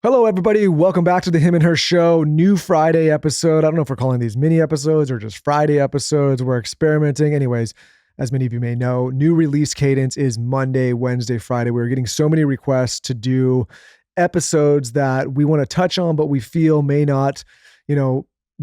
Hello, everybody. Welcome back to the Him and Her Show. New Friday episode. I don't know if we're calling these mini episodes or just Friday episodes. We're experimenting. Anyways, as many of you may know, new release cadence is Monday, Wednesday, Friday. We're getting so many requests to do episodes that we want to touch on, but we feel may not,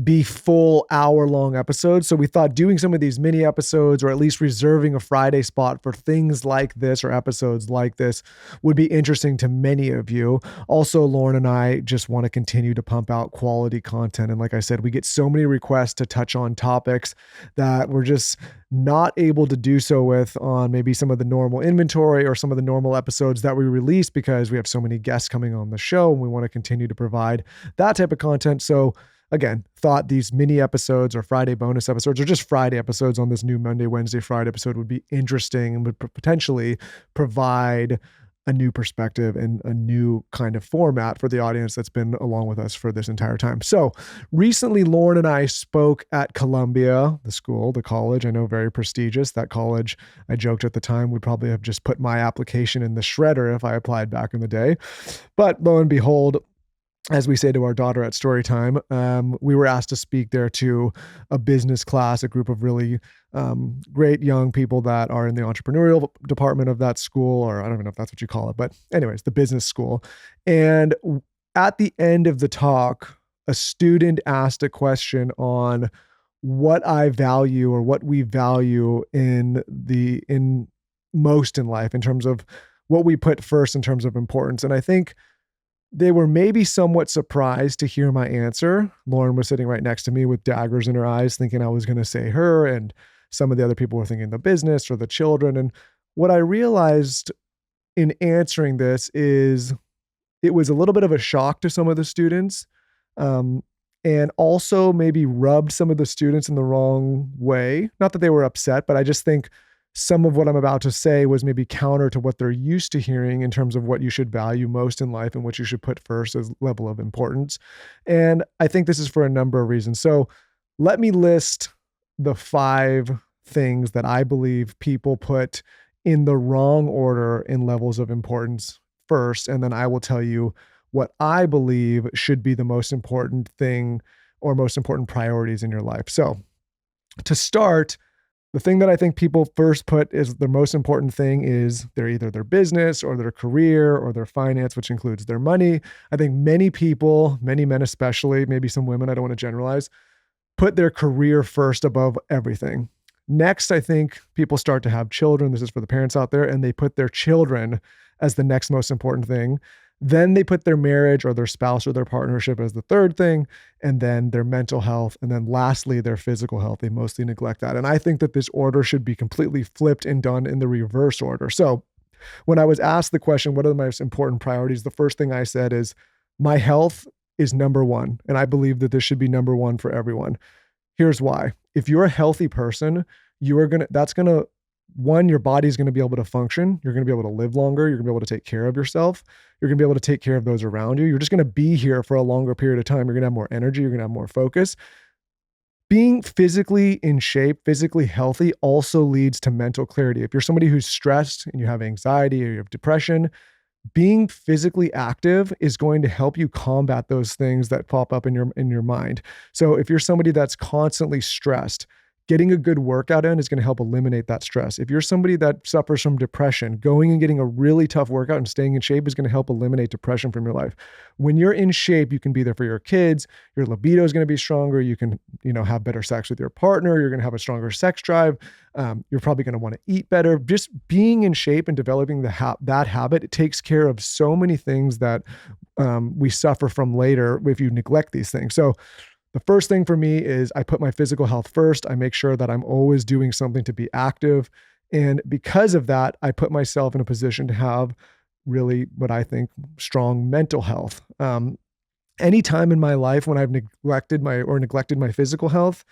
be full hour-long episodes. So we thought doing some of these mini episodes, or at least reserving a Friday spot for things like this or episodes like this, would be interesting to many of you. Also, Lauren and I just want to continue to pump out quality content. And like I said, we get so many requests to touch on topics that we're just not able to do so with on maybe some of the normal inventory or some of the normal episodes that we release, because we have so many guests coming on the show and we want to continue to provide that type of content. So again, thought these mini episodes or Friday bonus episodes or just Friday episodes on this new Monday, Wednesday, Friday episode would be interesting and would potentially provide a new perspective and a new kind of format for the audience that's been along with us for this entire time. So recently, Lauren and I spoke at Columbia, the school, the college. I know, very prestigious. That college, I joked at the time, would probably have just put my application in the shredder if I applied back in the day. But lo and behold, as we say to our daughter at Storytime, we were asked to speak there to a business class, a group of really great young people that are in the entrepreneurial department of that school, or I don't even know if that's what you call it, but anyways, the business school. And at the end of the talk, a student asked a question on what I value or what we value in most in life in terms of what we put first in terms of importance. And I think they were maybe somewhat surprised to hear my answer. Lauren was sitting right next to me with daggers in her eyes, thinking I was going to say her, and some of the other people were thinking the business or the children. And what I realized in answering this is it was a little bit of a shock to some of the students, and also maybe rubbed some of the students in the wrong way. Not that they were upset, but I just think some of what I'm about to say was maybe counter to what they're used to hearing in terms of what you should value most in life and what you should put first as level of importance. And I think this is for a number of reasons. So let me list the 5 things that I believe people put in the wrong order in levels of importance first. And then I will tell you what I believe should be the most important thing or most important priorities in your life. So to start, the thing that I think people first put as the most important thing is either their business or their career or their finance, which includes their money. I think many people, many men especially, maybe some women, I don't want to generalize, put their career first above everything. Next, I think people start to have children. This is for the parents out there, and they put their children as the next most important thing. Then they put their marriage or their spouse or their partnership as the third thing, and then their mental health. And then lastly, their physical health. They mostly neglect that. And I think that this order should be completely flipped and done in the reverse order. So when I was asked the question, what are the most important priorities? The first thing I said is my health is number one. And I believe that this should be number one for everyone. Here's why. If you're a healthy person, one, your body's going to be able to function. You're going to be able to live longer. You're going to be able to take care of yourself. You're going to be able to take care of those around you. You're just going to be here for a longer period of time. You're going to have more energy. You're going to have more focus. Being physically in shape, physically healthy also leads to mental clarity. If you're somebody who's stressed and you have anxiety or you have depression, being physically active is going to help you combat those things that pop up in your mind. So if you're somebody that's constantly stressed, getting a good workout in is going to help eliminate that stress. If you're somebody that suffers from depression, going and getting a really tough workout and staying in shape is going to help eliminate depression from your life. When you're in shape, you can be there for your kids. Your libido is going to be stronger. You can, have better sex with your partner. You're going to have a stronger sex drive. You're probably going to want to eat better. Just being in shape and developing that habit, it takes care of so many things that we suffer from later if you neglect these things. So the first thing for me is I put my physical health first. I make sure that I'm always doing something to be active. And because of that, I put myself in a position to have really what I think strong mental health. Any time in my life when I've neglected my physical health,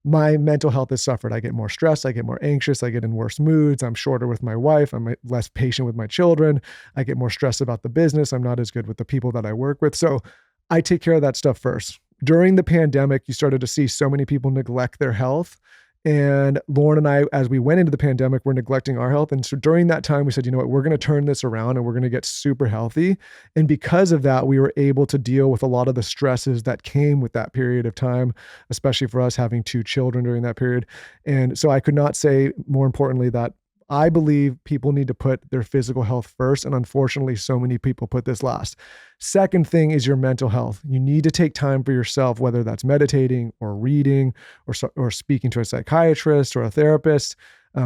my mental health has suffered. I get more stressed. I get more anxious. I get in worse moods. I'm shorter with my wife. I'm less patient with my children. I get more stressed about the business. I'm not as good with the people that I work with. So I take care of that stuff first. During the pandemic, you started to see so many people neglect their health. And Lauren and I, as we went into the pandemic, were neglecting our health. And so during that time, we said, you know what, we're going to turn this around and we're going to get super healthy. And because of that, we were able to deal with a lot of the stresses that came with that period of time, especially for us having 2 children during that period. And so I could not say more importantly that I believe people need to put their physical health first. And unfortunately, so many people put this last. Second thing is your mental health. You need to take time for yourself, whether that's meditating or reading or speaking to a psychiatrist or a therapist.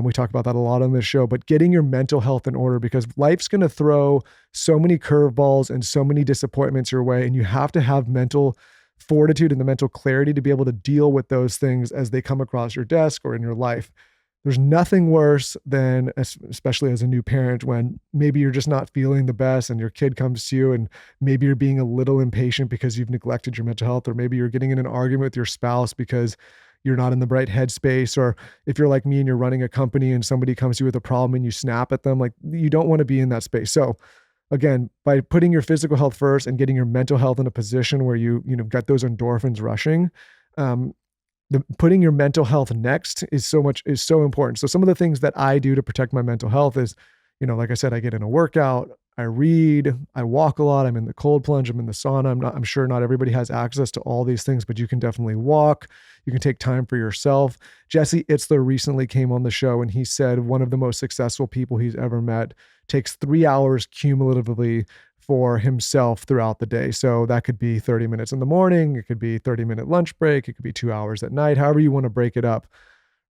We talk about that a lot on this show, but getting your mental health in order, because life's going to throw so many curveballs and so many disappointments your way. And you have to have mental fortitude and the mental clarity to be able to deal with those things as they come across your desk or in your life. There's nothing worse than, especially as a new parent, when maybe you're just not feeling the best and your kid comes to you and maybe you're being a little impatient because you've neglected your mental health, or maybe you're getting in an argument with your spouse because you're not in the right headspace. Or if you're like me and you're running a company and somebody comes to you with a problem and you snap at them, like you don't want to be in that space. So again, by putting your physical health first and getting your mental health in a position where you got those endorphins rushing, putting your mental health next is so important. So some of the things that I do to protect my mental health is, like I said, I get in a workout, I read, I walk a lot, I'm in the cold plunge, I'm in the sauna. I'm sure not everybody has access to all these things, but you can definitely walk. You can take time for yourself. Jesse Itzler recently came on the show and he said one of the most successful people he's ever met takes 3 hours cumulatively for himself throughout the day. So that could be 30 minutes in the morning. It could be 30-minute lunch break. It could be 2 hours at night, however you want to break it up.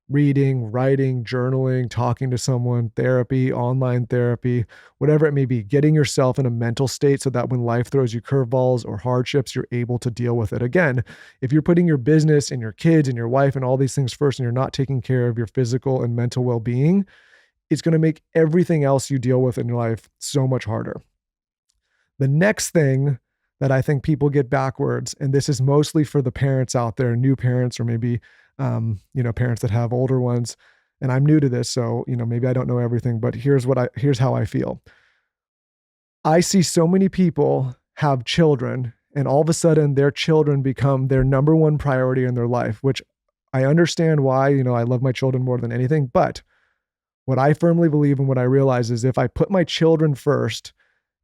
Reading, writing, journaling, talking to someone, therapy, online therapy, whatever it may be, getting yourself in a mental state so that when life throws you curveballs or hardships, you're able to deal with it. Again, if you're putting your business and your kids and your wife and all these things first, and you're not taking care of your physical and mental well-being, it's going to make everything else you deal with in your life so much harder. The next thing that I think people get backwards, and this is mostly for the parents out there, new parents, or maybe, parents that have older ones, and I'm new to this, so, maybe I don't know everything, but here's how I feel. I see so many people have children and all of a sudden their children become their number one priority in their life, which I understand why, I love my children more than anything. But what I firmly believe and what I realize is if I put my children first,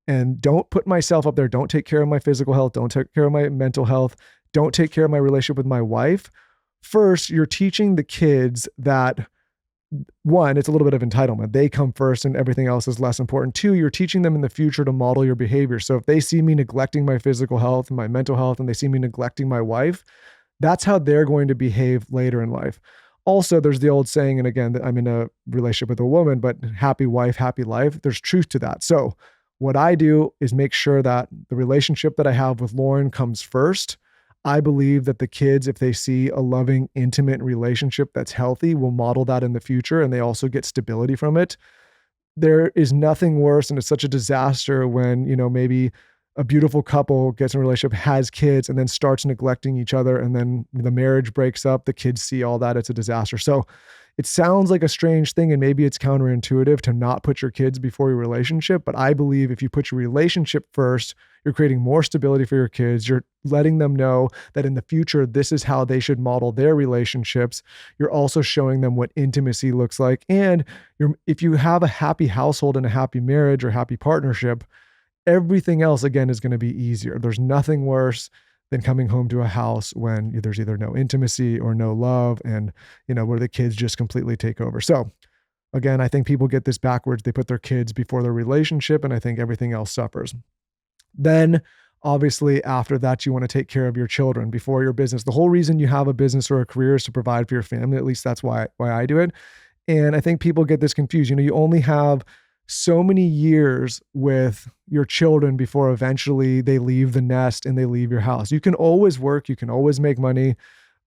and don't put myself up there, don't take care of my physical health, don't take care of my mental health, don't take care of my relationship with my wife, first, you're teaching the kids that, one, it's a little bit of entitlement. They come first and everything else is less important. Two, you're teaching them in the future to model your behavior. So if they see me neglecting my physical health and my mental health, and they see me neglecting my wife, that's how they're going to behave later in life. Also, there's the old saying, and again, I'm in a relationship with a woman, but happy wife, happy life. There's truth to that. So what I do is make sure that the relationship that I have with Lauren comes first. I believe that the kids, if they see a loving, intimate relationship that's healthy, will model that in the future, and they also get stability from it. There is nothing worse, and it's such a disaster when, maybe a beautiful couple gets in a relationship, has kids, and then starts neglecting each other, and then the marriage breaks up, the kids see all that, it's a disaster. So it sounds like a strange thing, and maybe it's counterintuitive to not put your kids before your relationship, but I believe if you put your relationship first, you're creating more stability for your kids. You're letting them know that in the future, this is how they should model their relationships. You're also showing them what intimacy looks like. And if you have a happy household and a happy marriage or happy partnership, everything else, again, is going to be easier. There's nothing worse than coming home to a house when there's either no intimacy or no love, and, where the kids just completely take over. So again, I think people get this backwards. They put their kids before their relationship, and I think everything else suffers. Then obviously after that, you want to take care of your children before your business. The whole reason you have a business or a career is to provide for your family. At least that's why I do it. And I think people get this confused. You only have so many years with your children before eventually they leave the nest and they leave your house. You can always work, you can always make money,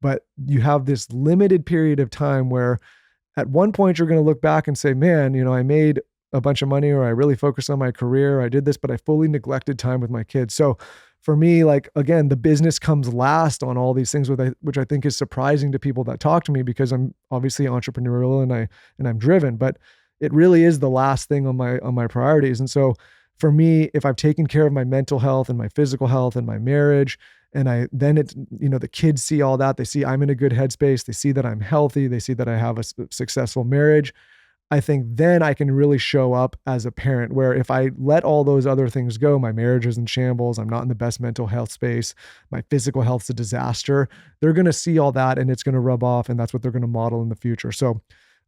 but you have this limited period of time where at one point you're going to look back and say, man, I made a bunch of money, or I really focused on my career, I did this, but I fully neglected time with my kids. So for me, again, the business comes last on all these things, which I think is surprising to people that talk to me, because I'm obviously entrepreneurial and I'm driven, but it really is the last thing on my priorities. And so For me, if I've taken care of my mental health and my physical health and my marriage, and the kids see all that, they see I'm in a good headspace, they see that I'm healthy, they see that I have a successful marriage. I think then I can really show up as a parent, where if I let all those other things go, my marriage is in shambles, I'm not in the best mental health space, my physical health's a disaster, they're going to see all that and it's going to rub off, and that's what they're going to model in the future. So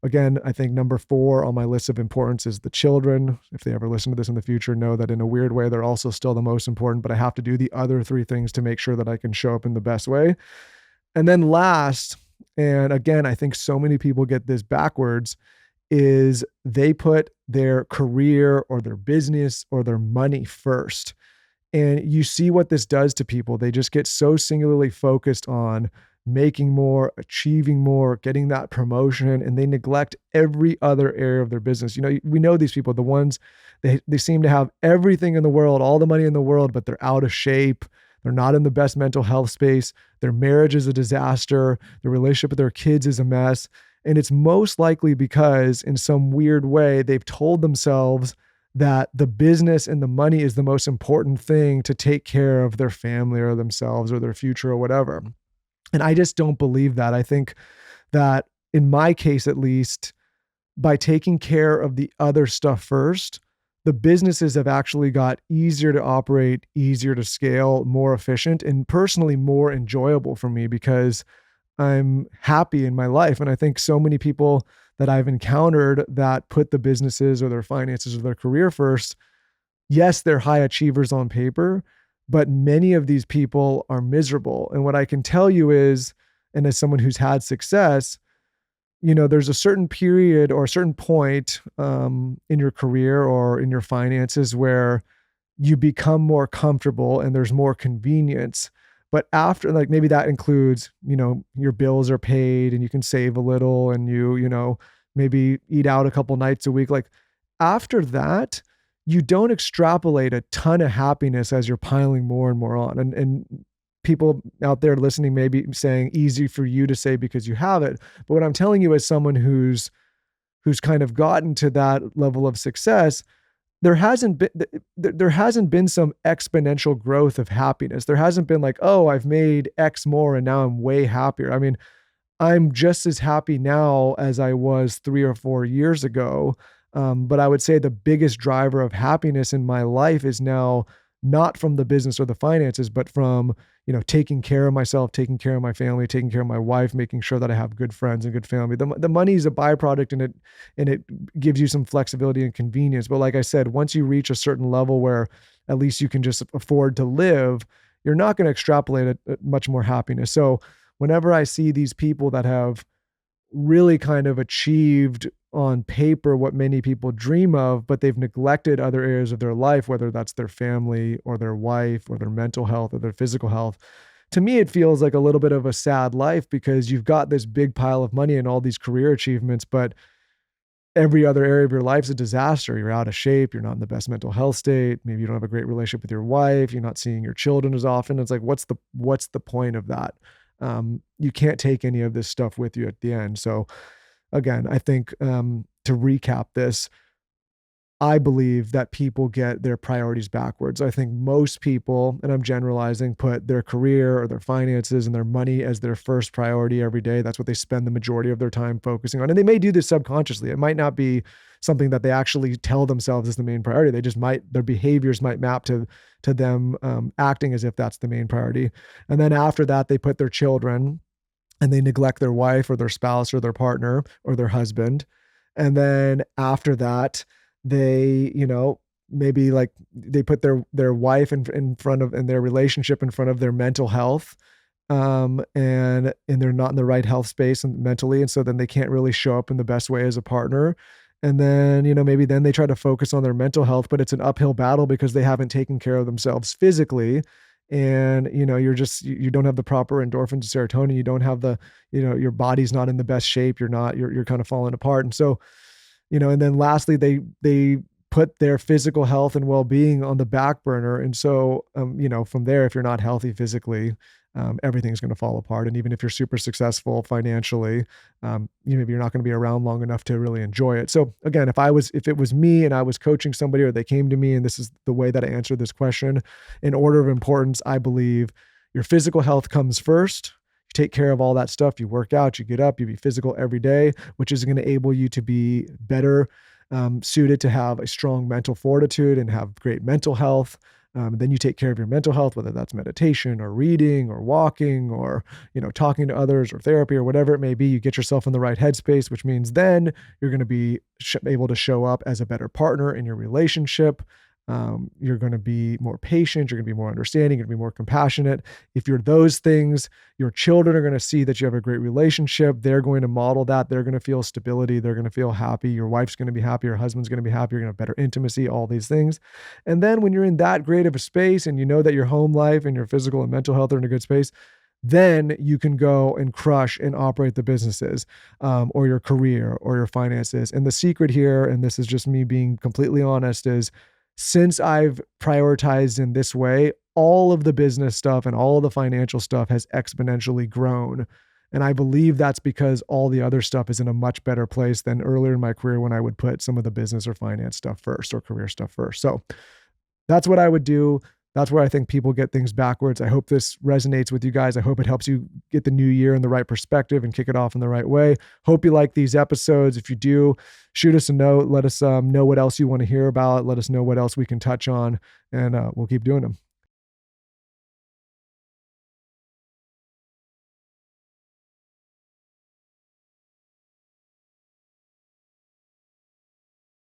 again, I think number 4 on my list of importance is the children. If they ever listen to this in the future, know that in a weird way, they're also still the most important, but I have to do the other 3 things to make sure that I can show up in the best way. And then last, and again, I think so many people get this backwards, is they put their career or their business or their money first. And you see what this does to people. They just get so singularly focused on making more, achieving more, getting that promotion, and they neglect every other area of their business. We know these people, the ones they seem to have everything in the world, all the money in the world, but they're out of shape. They're not in the best mental health space. Their marriage is a disaster. Their relationship with their kids is a mess. And it's most likely because in some weird way, they've told themselves that the business and the money is the most important thing to take care of their family or themselves or their future or whatever. And I just don't believe that. I think that in my case, at least, by taking care of the other stuff first, the businesses have actually got easier to operate, easier to scale, more efficient, and personally more enjoyable for me because I'm happy in my life. And I think so many people that I've encountered that put the businesses or their finances or their career first, yes, they're high achievers on paper, but many of these people are miserable. And what I can tell you is, and as someone who's had success, there's a certain period or a certain point in your career or in your finances where you become more comfortable and there's more convenience. But after, like, maybe that includes, your bills are paid and you can save a little and maybe eat out a couple nights a week. Like after that, you don't extrapolate a ton of happiness as you're piling more and more on. And people out there listening may be saying easy for you to say because you have it. But what I'm telling you as someone who's kind of gotten to that level of success, there hasn't been some exponential growth of happiness. There hasn't been like, oh, I've made X more and now I'm way happier. I mean, I'm just as happy now as I was 3 or 4 years ago. But I would say the biggest driver of happiness in my life is now not from the business or the finances, but from, taking care of myself, taking care of my family, taking care of my wife, making sure that I have good friends and good family. The money is a byproduct and it gives you some flexibility and convenience. But like I said, once you reach a certain level where at least you can just afford to live, you're not going to extrapolate much more happiness. So whenever I see these people that have really kind of achieved on paper what many people dream of, but they've neglected other areas of their life, whether that's their family or their wife or their mental health or their physical health. To me, it feels like a little bit of a sad life because you've got this big pile of money and all these career achievements, but every other area of your life is a disaster. You're out of shape. You're not in the best mental health state. Maybe you don't have a great relationship with your wife. You're not seeing your children as often. It's like, what's the point of that? You can't take any of this stuff with you at the end. So again, I think to recap this, I believe that people get their priorities backwards. I think most people, and I'm generalizing, put their career or their finances and their money as their first priority every day. That's what they spend the majority of their time focusing on. And they may do this subconsciously. It might not be something that they actually tell themselves is the main priority. They just their behaviors might map to them acting as if that's the main priority. And then after that, they put their children and they neglect their wife or their spouse or their partner or their husband. And then after that, they, maybe like they put their wife in front of, and their relationship in front of their mental health. And they're not in the right health space and mentally. And so then they can't really show up in the best way as a partner. And then, maybe then they try to focus on their mental health, but it's an uphill battle because they haven't taken care of themselves physically. And, you don't have the proper endorphins and serotonin. You don't have your body's not in the best shape. You're kind of falling apart. And so, and then lastly, they put their physical health and well-being on the back burner. And so, from there, if you're not healthy physically, everything's going to fall apart. And even if you're super successful financially, maybe you're not going to be around long enough to really enjoy it. So again, if it was me and I was coaching somebody or they came to me, and this is the way that I answer this question, in order of importance, I believe your physical health comes first. You take care of all that stuff. You work out, you get up, you be physical every day, which is going to enable you to be better suited to have a strong mental fortitude and have great mental health. Then you take care of your mental health, whether that's meditation or reading or walking or, talking to others or therapy or whatever it may be. You get yourself in the right headspace, which means then you're going to be able to show up as a better partner in your relationship. You're going to be more patient. You're going to be more understanding. You're going to be more compassionate. If you're those things, your children are going to see that you have a great relationship. They're going to model that. They're going to feel stability. They're going to feel happy. Your wife's going to be happy. Your husband's going to be happy. You're going to have better intimacy, all these things. And then when you're in that great of a space and you know that your home life and your physical and mental health are in a good space, then you can go and crush and operate the businesses, or your career or your finances. And the secret here, and this is just me being completely honest, is since I've prioritized in this way, all of the business stuff and all of the financial stuff has exponentially grown. And I believe that's because all the other stuff is in a much better place than earlier in my career when I would put some of the business or finance stuff first or career stuff first. So that's what I would do. That's where I think people get things backwards. I hope this resonates with you guys. I hope it helps you get the new year in the right perspective and kick it off in the right way. Hope you like these episodes. If you do, shoot us a note. Let us know what else you want to hear about. Let us know what else we can touch on, and we'll keep doing them.